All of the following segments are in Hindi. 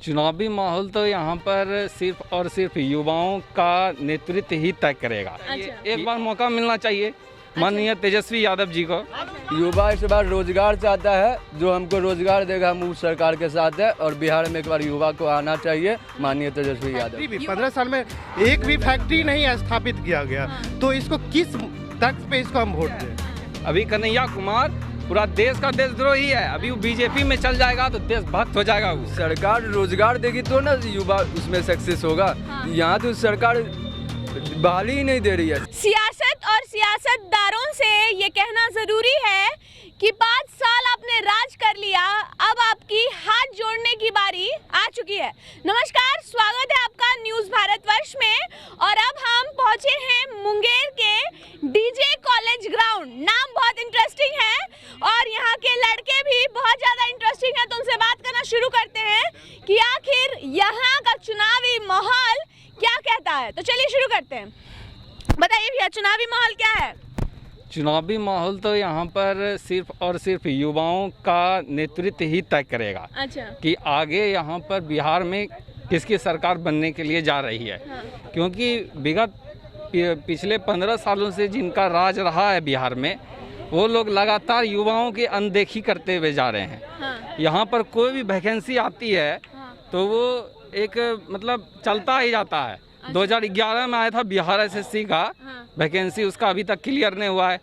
चुनावी माहौल तो यहाँ पर सिर्फ और सिर्फ युवाओं का नेतृत्व ही तय करेगा। अच्छा। एक बार मौका मिलना चाहिए माननीय तेजस्वी यादव जी को। युवा इस बार रोजगार चाहता है, जो हमको रोजगार देगा हम उस सरकार के साथ है। और बिहार में एक बार युवा को आना चाहिए माननीय तेजस्वी यादव। 15 साल में एक भी फैक्ट्री नहीं स्थापित किया गया, तो इसको किस तर्क पे इसको हम वोट दें? अभी कन्हैया कुमार पूरा देश का देशद्रोही है, अभी वो बीजेपी में चल जाएगा तो देशभक्त हो जाएगा वो। सरकार रोजगार देगी तो ना युवा उसमें सक्सेस होगा। यहाँ तो सरकार बहाली ही नहीं दे रही है। सियासत और सियासतदारों से ये कहना जरूरी है कि 5 साल आपने राज कर लिया, अब आपकी हाथ जोड़ने की बारी आ चुकी है। नमस्कार, स्वागत है आपका न्यूज़ भारतवर्ष में। और अब हम पहुंचे हैं मुंगेर के डीजे कॉलेज ग्राउंड। नाम बहुत इंटरेस्टिंग है और यहाँ के लड़के भी बहुत ज़्यादा इंटरेस्टिंग है, तो उनसे बात करना शुरू करते हैं कि आखिर यहाँ का चुनावी माहौल क्या कहता है। तो चलिए शुरू करते हैं। बताइए भैया, चुनावी माहौल क्या है? चुनावी माहौल तो यहाँ पर सिर्फ और सिर्फ युवाओं का नेतृत्व ही तय करेगा। अच्छा। कि आगे यहाँ पर बिहार में किसकी सरकार बनने के लिए जा रही है। क्योंकि विगत पिछले 15 सालों से जिनका राज रहा है बिहार में, वो लोग लगातार युवाओं की अनदेखी करते हुए जा रहे हैं। यहाँ पर कोई भी वैकेंसी आती है तो वो एक मतलब चलता ही जाता है। 2011 में आया था बिहार एसएससी का वैकेंसी, उसका अभी तक क्लियर नहीं हुआ है।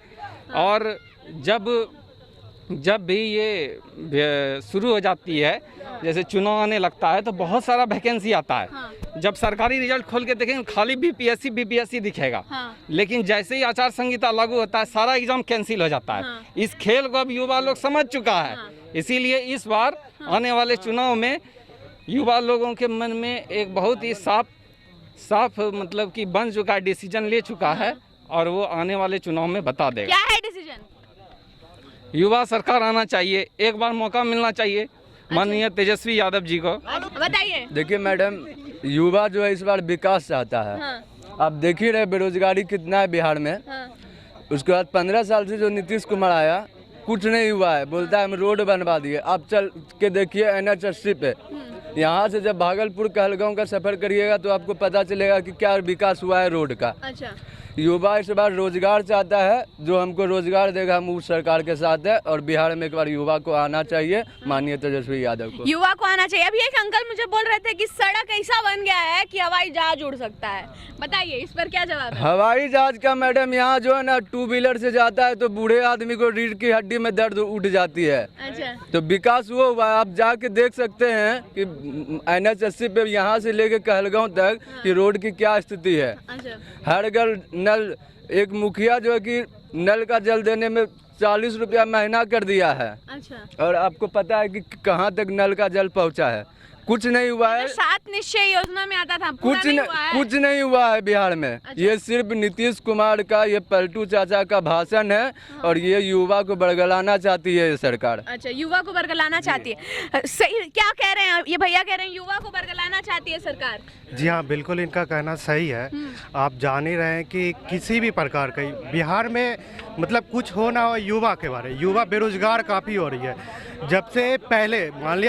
और जब भी ये शुरू हो जाती है, जैसे चुनाव आने लगता है तो बहुत सारा वैकेंसी आता है। जब सरकारी रिजल्ट खोल के देखेंगे खाली बीपीएससी दिखेगा। लेकिन जैसे ही आचार संहिता लागू होता है सारा एग्जाम कैंसिल हो जाता है। इस खेल को अब युवा लोग समझ चुका है। इसीलिए इस बार आने वाले चुनाव में युवा लोगों के मन में एक बहुत ही साफ मतलब कि बन चुका है, डिसीजन ले चुका है और वो आने वाले चुनाव में बता देगा। क्या है डिसीजन? युवा सरकार आना चाहिए, एक बार मौका मिलना चाहिए माननीय तेजस्वी यादव जी को। बताइए। देखिए मैडम, युवा जो है इस बार विकास चाहता है। आप देख ही रहे बेरोजगारी कितना है बिहार में। उसके बाद 15 साल से जो नीतीश कुमार आया कुछ नहीं हुआ है। बोलता है हम रोड बनवा दिए। आप चल के देखिए NH80 पे, यहाँ से जब भागलपुर कहलगांव का सफर करिएगा तो आपको पता चलेगा कि क्या विकास हुआ है रोड का। अच्छा। युवा इस बार रोजगार चाहता है, जो हमको रोजगार देगा हम उस सरकार के साथ है। और बिहार में एक बार युवा को आना चाहिए माननीय तेजस्वी यादव को। युवा को आना चाहिए। अभी एक अंकल मुझे बोल रहे थे कि सड़क ऐसा बन गया है कि हवाई जहाज उड़ सकता है। बताइए इस पर क्या जवाब है? हवाई जहाज का मैडम, यहाँ जो है ना 2 व्हीलर से जाता है तो बूढ़े आदमी को रीढ़ की हड्डी में दर्द उठ जाती है। अच्छा। तो विकास वो हुआ है। आप जाके देख सकते हैं कि NH80 पे यहाँ से लेके कहलगांव तक कि रोड की क्या स्थिति है। अच्छा। हर घर नल, एक मुखिया जो है कि नल का जल देने में 40 रुपया महीना कर दिया है। अच्छा। और आपको पता है कि कहाँ तक नल का जल पहुँचा है? कुछ नहीं हुआ है। 7 निश्चय योजना में आता था, पूरा नहीं हुआ है। कुछ नहीं हुआ है बिहार में। अच्छा। ये सिर्फ नीतीश कुमार का, ये पलटू चाचा का भाषण है। और ये युवा को बरगलाना चाहती है ये सरकार। अच्छा, युवा को बरगलाना चाहती है। सही क्या कह रहे हैं ये भैया? कह रहे हैं युवा को बरगलाना चाहती है सरकार। जी हाँ, बिल्कुल इनका कहना सही है। आप जान ही रहे हैं कि किसी भी प्रकार का बिहार में मतलब कुछ हो ना हो, युवा के बारे, युवा बेरोजगार काफ़ी हो रही है। जब से पहले मान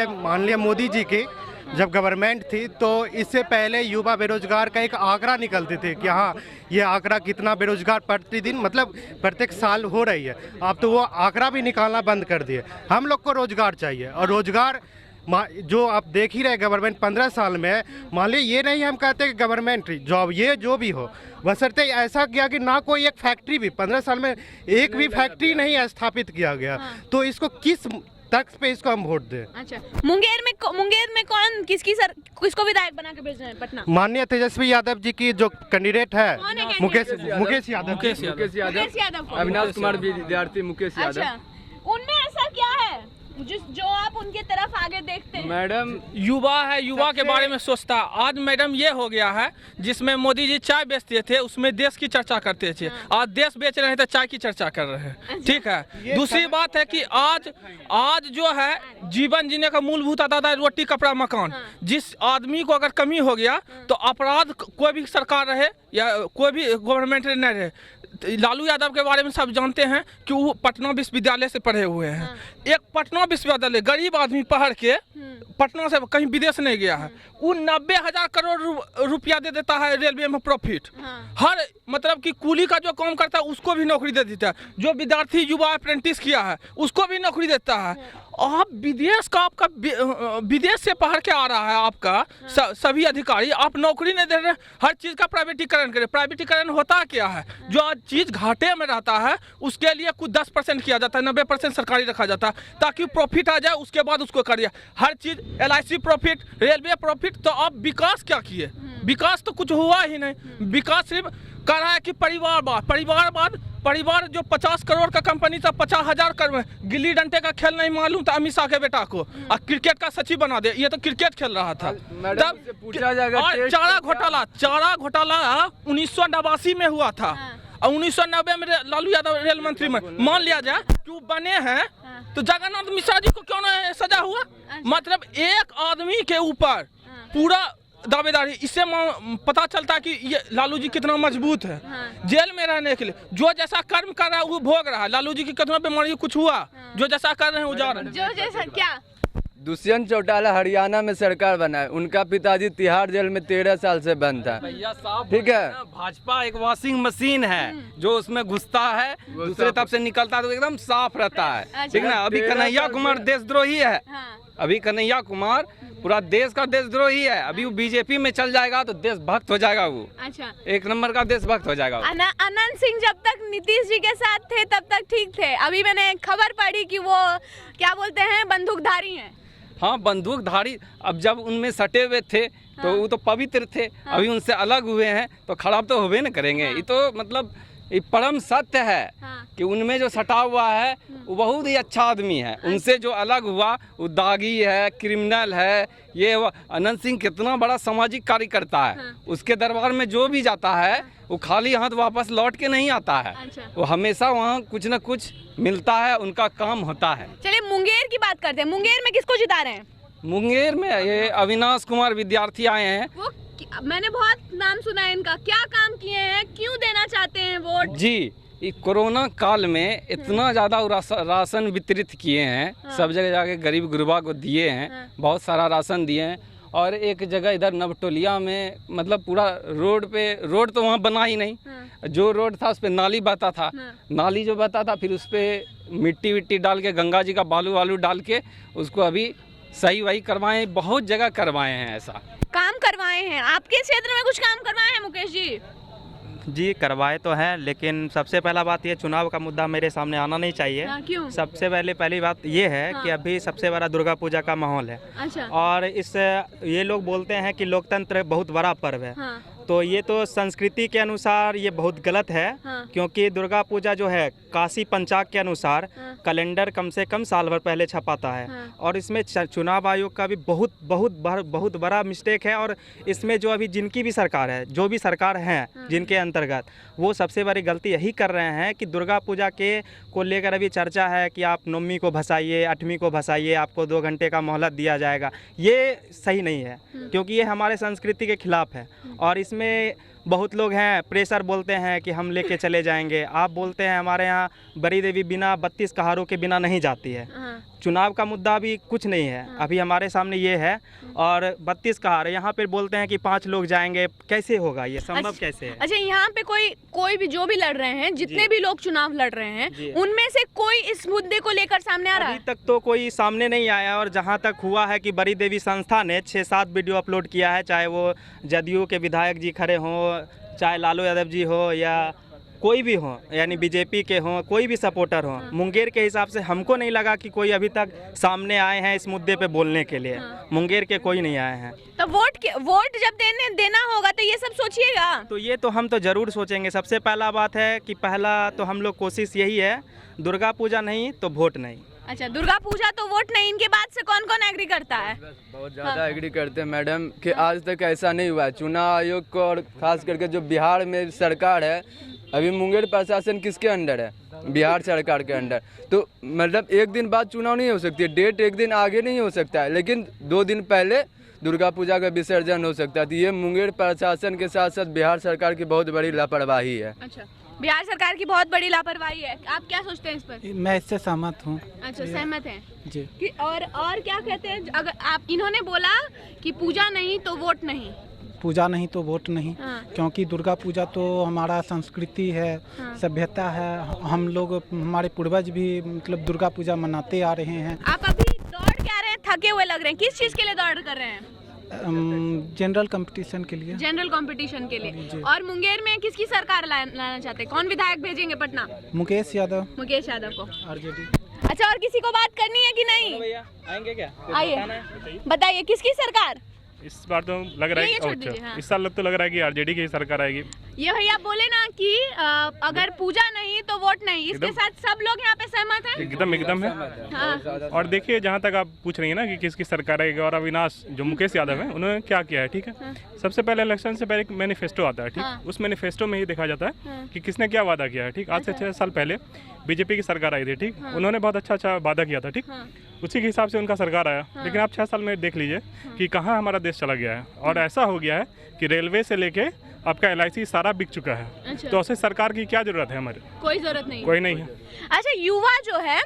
लिया मोदी जी की जब गवर्नमेंट थी, तो इससे पहले युवा बेरोजगार का एक आंकड़ा निकलते थे कि हाँ ये आंकड़ा कितना बेरोजगार प्रतिदिन मतलब प्रत्येक साल हो रही है। अब तो वो आंकड़ा भी निकालना बंद कर दिए। हम लोग को रोजगार चाहिए। और रोजगार जो आप देख ही रहे गवर्नमेंट 15 साल में, मान लीजिए ये नहीं हम कहते कि गवर्नमेंट जॉब ये जो भी हो, बशर्ते ऐसा किया कि ना कोई एक फैक्ट्री भी 15 साल में एक भी फैक्ट्री नहीं स्थापित किया गया। तो इसको किस तर्क पे इसको हम वोट दें? अच्छा। मुंगेर में कौन किसको विधायक बना के भेज रहे हैं पटना? माननीय तेजस्वी यादव जी की जो कैंडिडेट है मुकेश यादव। अविनाश कुमार विद्यार्थी मुकेश यादव। अच्छा, उनमें ऐसा क्या है जो आप उनके तरफ आगे देखते हैं? मैडम युवा है, युवा के बारे में सोचता है। आज मैडम ये हो गया है, जिसमें मोदी जी चाय बेचते थे उसमें देश की चर्चा करते थे। आज देश बेच रहे हैं तो चाय की चर्चा कर रहे हैं। ठीक है। दूसरी बात है कि आज जो है जीवन जीने का मूलभूत आधार है रोटी कपड़ा मकान। जिस आदमी को अगर कमी हो गया तो अपराध कोई भी सरकार रहे या कोई भी गवर्नमेंट नहीं रहे, लालू यादव के बारे में सब जानते हैं कि वो पटना विश्वविद्यालय से पढ़े हुए हैं। एक पटना विश्वविद्यालय गरीब आदमी पढ़ के पटना से कहीं विदेश नहीं गया है, वो 90,000 करोड़ रुपया दे देता है रेलवे में प्रॉफिट। हर मतलब कि कूली का जो काम करता है उसको भी नौकरी दे देता है, जो विद्यार्थी युवा अप्रेंटिस किया है उसको भी नौकरी देता है। आप विदेश का आपका विदेश से पढ़ के आ रहा है आपका सभी अधिकारी, आप नौकरी नहीं दे रहे, हर चीज़ का प्राइवेटीकरण करें। प्राइवेटीकरण होता क्या है, जो चीज़ घाटे में रहता है उसके लिए कुछ 10% किया जाता है, 90% सरकारी रखा जाता है ताकि प्रॉफिट आ जाए, उसके बाद उसको करिए। हर चीज़ LIC प्रॉफिट, रेलवे प्रॉफिट, तो आप विकास क्या किए? विकास तो कुछ हुआ ही नहीं। विकास सिर्फ कर रहा है कि परिवार जो 50 करोड़ का कंपनी था 50,000 करोड़, गिल्ली डंडे का खेल नहीं मालूम था अमित शाह के बेटा को, और क्रिकेट का सचिव बना दे। ये तो क्रिकेट खेल रहा था। तब पूछा जाएगा और चारा घोटाला 1989 में हुआ था, और 1990 में लालू यादव रेल मंत्री में। मान लिया जाए कि वो बने हैं तो जगन्नाथ मिश्रा जी को क्यों नहीं सजा हुआ? मतलब एक आदमी के ऊपर पूरा दावेदारी, इससे पता चलता है कि ये लालू जी कितना मजबूत है। जेल में रहने के लिए जो जैसा कर्म कर रहा है वो भोग रहा है। लालू जी की कितना बीमारी कुछ हुआ, जो जैसा कर रहे हैं वो जा रहे हैं। जो जैसा क्या? दुष्यंत चौटाला हरियाणा में सरकार बनाए, उनका पिताजी तिहाड़ जेल में 13 साल से बंद था। ठीक है, भाजपा एक वॉशिंग मशीन है, जो उसमें घुसता है दूसरे तरफ से निकलता है तो एकदम साफ रहता है। ठीक ना? अभी कन्हैया कुमार देशद्रोही है, अभी कन्हैया कुमार पूरा देश का देशद्रोही है। अभी वो बीजेपी में चल जाएगा तो देशभक्त हो जाएगा वो। अच्छा, एक नंबर का देशभक्त हो जाएगा। अनंत सिंह जब तक नीतीश जी के साथ थे तब तक ठीक थे, अभी मैंने खबर पढ़ी कि वो क्या बोलते हैं बंदूकधारी हैं। हाँ, बंदूकधारी। अब जब उनमें सटे हुए थे तो वो तो पवित्र थे, अभी उनसे अलग हुए हैं तो खराब तो होवे न करेंगे। ये तो मतलब ये परम सत्य है कि उनमें जो सटा हुआ है वो बहुत ही अच्छा आदमी है, उनसे जो अलग हुआ वो दागी है, क्रिमिनल है। ये अनंत सिंह कितना बड़ा सामाजिक कार्य करता है, उसके दरबार में जो भी जाता है वो खाली हाथ वापस लौट के नहीं आता है। वो हमेशा वहाँ कुछ न कुछ मिलता है, उनका काम होता है। चलिए मुंगेर की बात करते हैं, मुंगेर में किसको जिता रहे हैं? मुंगेर में ये अविनाश कुमार विद्यार्थी आए हैं। वो मैंने बहुत नाम सुना है इनका, क्या काम किए हैं, क्यों देना चाहते हैं वोट? जी, कोरोना काल में इतना ज़्यादा राशन वितरित किए हैं, सब जगह जाके गरीब गुरबा को दिए हैं, बहुत सारा राशन दिए हैं। और एक जगह इधर नवटोलिया में मतलब पूरा रोड तो वहाँ बना ही नहीं, जो रोड था उस पर नाली बहता था, नाली जो बहता था फिर उस पर मिट्टी विट्टी डाल के, गंगा जी का बालू वालू डाल के उसको अभी सही वही करवाए, बहुत जगह करवाए हैं। ऐसा काम करवाए हैं। आपके क्षेत्र में कुछ काम करवाए हैं मुकेश जी? जी करवाए तो हैं, लेकिन सबसे पहला बात ये चुनाव का मुद्दा मेरे सामने आना नहीं चाहिए। क्यों? सबसे पहली बात ये है कि अभी सबसे बड़ा दुर्गा पूजा का माहौल है। अच्छा। और ये लोग बोलते हैं कि लोकतंत्र बहुत बड़ा पर्व है। तो ये तो संस्कृति के अनुसार ये बहुत गलत है। क्योंकि दुर्गा पूजा जो है काशी पंचाग के अनुसार कैलेंडर कम से कम साल भर पहले छपाता है। और इसमें चुनाव आयोग का भी बहुत बड़ा मिस्टेक है। और इसमें जो अभी जिनकी भी सरकार है, जो भी सरकार है जिनके अंतर्गत, वो सबसे बड़ी गलती यही कर रहे हैं कि दुर्गा पूजा को लेकर अभी चर्चा है कि आप 9वीं को भसाइए, 8वीं को भसाइए, आपको 2 घंटे का मोहलत दिया जाएगा। ये सही नहीं है, क्योंकि ये हमारे संस्कृति के खिलाफ है। और इसमें बहुत लोग हैं प्रेशर बोलते हैं कि हम लेके चले जाएंगे। आप बोलते हैं हमारे यहाँ बड़ी देवी बिना 32 कहारों के बिना नहीं जाती है। चुनाव का मुद्दा अभी कुछ नहीं है, अभी हमारे सामने ये है। और 32 कहार यहाँ पे बोलते हैं कि 5 लोग जाएंगे, कैसे होगा ये संभव? कैसे है? अच्छा, यहाँ पे कोई भी जो भी लड़ रहे हैं, जितने भी लोग चुनाव लड़ रहे हैं, उनमें से कोई इस मुद्दे को लेकर सामने आ रहा है? अभी तक तो कोई सामने नहीं आया। और जहाँ तक हुआ है कि बड़ी देवी संस्था ने 6-7 वीडियो अपलोड किया है, चाहे वो जदयू के विधायक जी खड़े हों, चाहे लालू यादव जी हो या कोई भी हो, यानी बीजेपी के हों, कोई भी सपोर्टर हो। मुंगेर के हिसाब से हमको नहीं लगा कि कोई अभी तक सामने आए हैं इस मुद्दे पे बोलने के लिए। मुंगेर के कोई नहीं आए हैं। तो वोट जब देना होगा तो ये सब सोचिएगा। तो ये तो हम तो ज़रूर सोचेंगे। सबसे पहला बात है कि पहला तो हम लोग कोशिश यही है, दुर्गा पूजा नहीं तो वोट नहीं। अच्छा, दुर्गा पूजा तो वोट नहीं, इनके बाद से कौन कौन एग्री करता है? बहुत ज़्यादा एग्री करते हैं मैडम कि आज तक ऐसा नहीं हुआ है। चुनाव आयोग को और खास करके जो बिहार में सरकार है, अभी मुंगेर प्रशासन किसके अंडर है? बिहार सरकार के अंडर। तो मतलब एक दिन बाद चुनाव नहीं हो सकती है, डेट एक दिन आगे नहीं हो सकता है, लेकिन 2 दिन पहले दुर्गा पूजा का विसर्जन हो सकता है। तो ये मुंगेर प्रशासन के साथ साथ बिहार सरकार की बहुत बड़ी लापरवाही है। अच्छा, बिहार सरकार की बहुत बड़ी लापरवाही है, आप क्या सोचते हैं इस पर? मैं इससे सहमत हूँ अच्छा, सहमत हैं जी। और क्या कहते हैं, अगर आप, इन्होंने बोला कि पूजा नहीं तो वोट नहीं। पूजा नहीं तो वोट नहीं, हाँ। क्योंकि दुर्गा पूजा तो हमारा संस्कृति है, हाँ। सभ्यता है। हम लोग, हमारे पूर्वज भी मतलब दुर्गा पूजा मनाते आ रहे हैं। आप अभी दौड़ के आ रहे हैं, थके हुए लग रहे हैं, किस चीज़ के लिए दौड़ कर रहे हैं? जनरल कंपटीशन के लिए। जनरल कंपटीशन के लिए। और मुंगेर में किसकी सरकार लाना चाहते हैं, कौन विधायक भेजेंगे पटना? मुकेश यादव, मुकेश यादव को। आरजेडी। अच्छा, और किसी को बात करनी है कि नहीं? आएंगे क्या? आइए, बताइए किसकी सरकार? इस बार तो लग रहा ये है छोड़ दीजिए, हाँ। इस साल तो लग रहा है कि आरजेडी की सरकार आएगी। ये भैया बोले ना कि अगर पूजा नहीं तो वोट नहीं, इसके साथ सब लोग यहाँ पे सहमत हैं? एकदम है। हाँ। और देखिए, जहाँ तक आप पूछ रही हैं ना कि किसकी सरकार आएगी, और अविनाश जो मुकेश यादव है, उन्होंने क्या किया है, ठीक है। सबसे पहले इलेक्शन से पहले एक मैनिफेस्टो आता है, ठीक। उस मैनिफेस्टो में ही देखा जाता है कि किसने क्या वादा किया है, ठीक। आज से 6 साल पहले बीजेपी की सरकार आई थी, ठीक। उन्होंने बहुत अच्छा वादा किया था, ठीक। उसी के हिसाब से उनका सरकार आया। लेकिन आप 6 साल में देख लीजिए कि कहाँ हमारा देश चला गया है। और ऐसा हो गया है कि रेलवे से लेके आपका LIC सारा बिक चुका है। अच्छा। तो ऐसे सरकार की क्या जरूरत है हमारे? कोई जरूरत नहीं। कोई नहीं है। अच्छा, युवा जो है,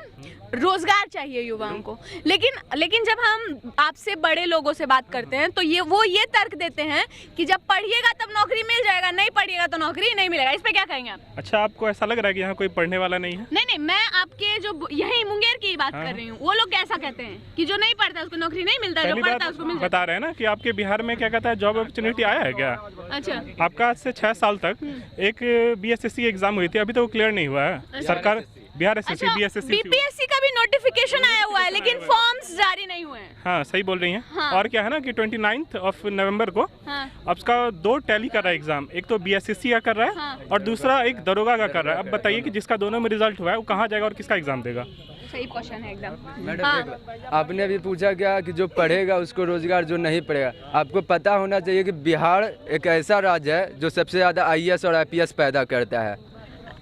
रोजगार चाहिए युवाओं को, लेकिन जब हम आपसे बड़े लोगों से बात करते हैं तो वो ये तर्क देते हैं कि जब पढ़िएगा तब नौकरी मिल जाएगा, नहीं पढ़िएगा तो नौकरी नहीं मिलेगा। इस पे क्या कहेंगे आप? अच्छा, आपको ऐसा लग रहा है कि यहाँ कोई पढ़ने वाला नहीं है? नहीं, मैं आपके जो यही मुंगेर की बात कर रही हूँ, वो लोग कैसा कहते हैं कि जो नहीं पढ़ता उसको नौकरी नहीं मिलता, जो पढ़ता है उसको मिल जाता बता रहे हैं ना कि आपके बिहार में क्या कहता है, जॉब अपॉर्चुनिटी आया है क्या? अच्छा। आपका आज से 6 साल तक एक BSSC एग्जाम हुई थी, अभी तो वो क्लियर नहीं हुआ है। सरकार बिहार SSC BSSC BPSC का भी नोटिफिकेशन आया हुआ है, लेकिन फॉर्म्स जारी नहीं हुए हैं। हाँ, सही बोल रही हैं। हाँ। और क्या है ना कि 29 नवंबर को हाँ। अब उसका 2 टैली कर रहा है एग्जाम, एक तो BSSC का कर रहा है। हाँ। और दूसरा एक दरोगा का कर रहा है। अब बताइए कि जिसका दोनों में रिजल्ट हुआ है वो कहाँ जाएगा और किसका एग्जाम देगा? सही क्वेश्चन है एकदम। मैडम हाँ। आपने अभी पूछा क्या कि जो पढ़ेगा उसको रोजगार, जो नहीं पढ़ेगा। आपको पता होना चाहिए कि बिहार एक ऐसा राज्य है जो सबसे ज्यादा IAS और IPS पैदा करता है।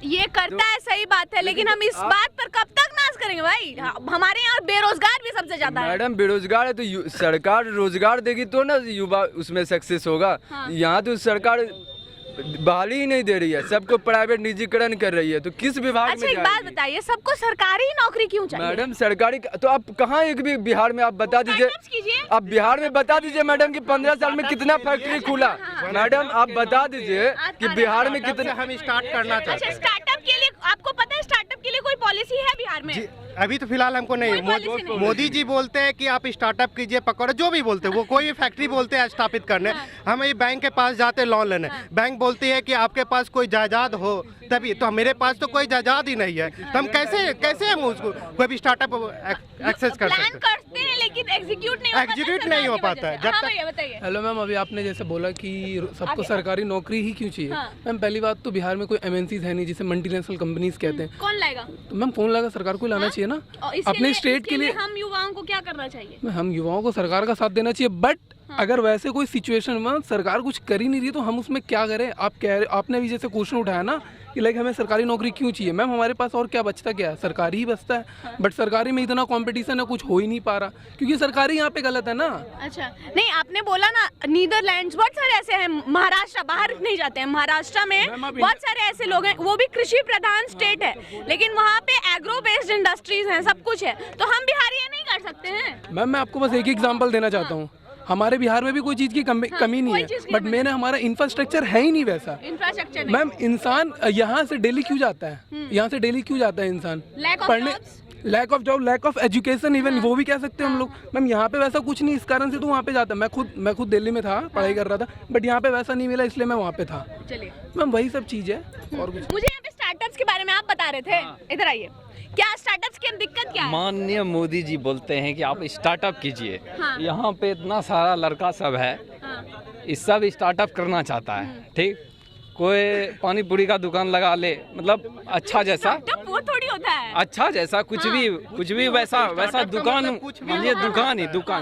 ये करता है, सही बात है, लेकिन हम इस बात पर कब तक नाज करेंगे भाई? हमारे यहाँ बेरोजगार भी सबसे ज्यादा है। मैडम, बेरोजगार है तो सरकार रोजगार देगी तो ना युवा उसमें सक्सेस होगा। हाँ। यहाँ तो सरकार बहाली ही नहीं दे रही है, सबको प्राइवेट निजीकरण कर रही है, तो किस विभाग अच्छा, में एक बात बताइए, सबको सरकारी नौकरी क्यों चाहिए? मैडम, सरकारी तो आप कहाँ एक भी बिहार में आप बता दीजिए, स्टार्टअप्स कीजिए। आप बिहार में बता दीजिए मैडम कि 15 साल में कितना फैक्ट्री खुला। मैडम, आप बता दीजिए कि बिहार में कितना। हम स्टार्ट करना अच्छा, चाहते हैं। स्टार्टअप के लिए आपको पता है, स्टार्टअप के लिए कोई पॉलिसी है बिहार में? जी, अभी तो फिलहाल हमको नहीं। कोई पॉलिसी नहीं। मोदी जी बोलते हैं कि आप स्टार्टअप कीजिए, पकड़ो, जो भी बोलते हैं, वो कोई भी फैक्ट्री बोलते हैं स्थापित करने। हम ये बैंक के पास जाते हैं लोन लेने, बैंक बोलती है कि आपके पास कोई जायदाद हो तभी। तो मेरे पास तो कोई जायदाद ही नहीं है, तो हम कैसे हम उसको कोई भी स्टार्टअप एक्सेस कर प्लान सकते हैं? करते हैं लेकिन एग्जीक्यूट नहीं हो पाता। एग्जीक्यूट नहीं हो पाता है। जब हाँ तक भैया बताइए। हेलो मैम, अभी आपने जैसे बोला कि सबको आगे। सरकारी नौकरी ही क्यों चाहिए। हाँ। मैम, पहली बात तो बिहार में कोई MNCs है नहीं जिसे मल्टीनेशनल कंपनीज कहते हैं। कौन लाएगा? तो मैम, फोन लगा सरकार को लाना चाहिए ना और इसके अपने लिए- स्टेट के लिए। हम युवाओं को क्या करना चाहिए? हम युवाओं को सरकार का साथ देना चाहिए, बट अगर वैसे कोई सिचुएशन में सरकार कुछ कर ही नहीं रही तो हम उसमें क्या करें? आपने भी जैसे क्वेश्चन उठाया ना कि लाइक हमें सरकारी नौकरी क्यों चाहिए। मैम, हमारे पास और क्या बचता क्या है? सरकारी ही बचता है, बट सरकारी में इतना कंपटीशन है, कुछ हो ही नहीं पा रहा क्योंकि सरकारी यहाँ पे गलत है ना। अच्छा, नहीं, आपने बोला ना नीदरलैंड्स, बहुत सारे ऐसे हैं, महाराष्ट्र, बाहर नहीं जाते हैं, महाराष्ट्र में मैम, आप बहुत सारे ऐसे लोग हैं, वो भी कृषि प्रधान स्टेट है, लेकिन वहाँ पे एग्रो बेस्ड इंडस्ट्रीज हैं, सब कुछ है, तो हम बिहार ये नहीं कर सकते हैं? मैम, मैं आपको बस एक एग्जांपल देना चाहता हूँ। हमारे बिहार में भी कोई चीज़ की कमी नहीं कोई है, चीज़ की बट कमी मैंने हमारा इंफ्रास्ट्रक्चर है ही नहीं वैसा। इंफ्रास्ट्रक्चर नहीं। मैम, इंसान यहाँ से दिल्ली क्यों जाता है? यहाँ से दिल्ली क्यों जाता है इंसान? Lack of पढ़ने, jobs? Lack of job, lack of education, even वो भी कह सकते हैं हम लोग। मैम, यहाँ पे वैसा कुछ नहीं, इस कारण से तो वहाँ पे जाता। मैं खुद दिल्ली में था, पढ़ाई कर रहा था, बट यहाँ पे वैसा नहीं मिला, इसलिए मैं वहाँ पे था। चलिए, मैम, वही सब चीज़ है और कुछ। मुझे यहाँ पे स्टार्टअप्स के बारे में आप बता रहे थे, इधर आइए। क्या स्टार्टअप्स की दिक्कत क्या है? माननीय मोदी जी बोलते हैं कि आप स्टार्टअप कीजिए। हाँ। यहाँ पे इतना सारा लड़का सब है, हाँ। इस सब स्टार्टअप करना चाहता है, ठीक। कोई पानी पूरी का दुकान लगा ले, मतलब अच्छा जैसा, स्टार्टअप वो थोड़ी होता है। अच्छा जैसा कुछ भी वैसा दुकान, ये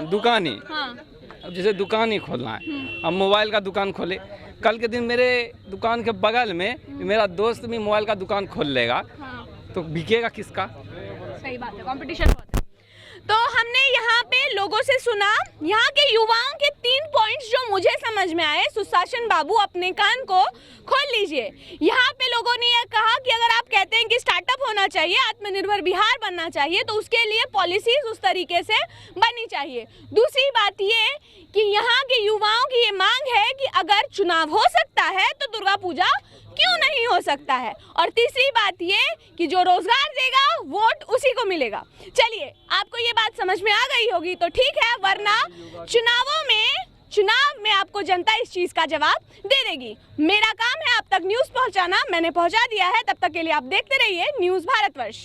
दुकान ही। हाँ। अब जैसे दुकान ही खोलना है, अब मोबाइल का दुकान खोले, कल के दिन मेरे दुकान के बगल में मेरा दोस्त भी मोबाइल का दुकान खोल लेगा, हाँ। तो बिकेगा किसका? सही बात है, कंपटीशन बहुत है। तो हमने यहाँ पे लोगों से सुना, यहाँ के युवाओं के 3 पॉइंट्स जो मुझे समझ में आए। सुशासन बाबू अपने कान को खोल लीजिए। यहाँ पे लोगों ने यह कहा कि अगर आप कहते हैं कि स्टार्टअप होना चाहिए, आत्मनिर्भर बिहार बनना चाहिए, तो उसके लिए पॉलिसीज उस तरीके से बननी चाहिए। दूसरी बात ये कि यहाँ के युवाओं की ये मांग है कि अगर चुनाव हो सकता है तो दुर्गा पूजा क्यों नहीं हो सकता है। और तीसरी बात ये कि जो रोजगार देगा वोट उसी को मिलेगा। चलिए, आपको ये बात समझ में आ गई होगी तो ठीक है, वरना चुनाव में आपको जनता इस चीज का जवाब दे देगी। मेरा काम है आप तक न्यूज पहुंचाना, मैंने पहुंचा दिया है। तब तक के लिए आप देखते रहिए न्यूज भारतवर्ष।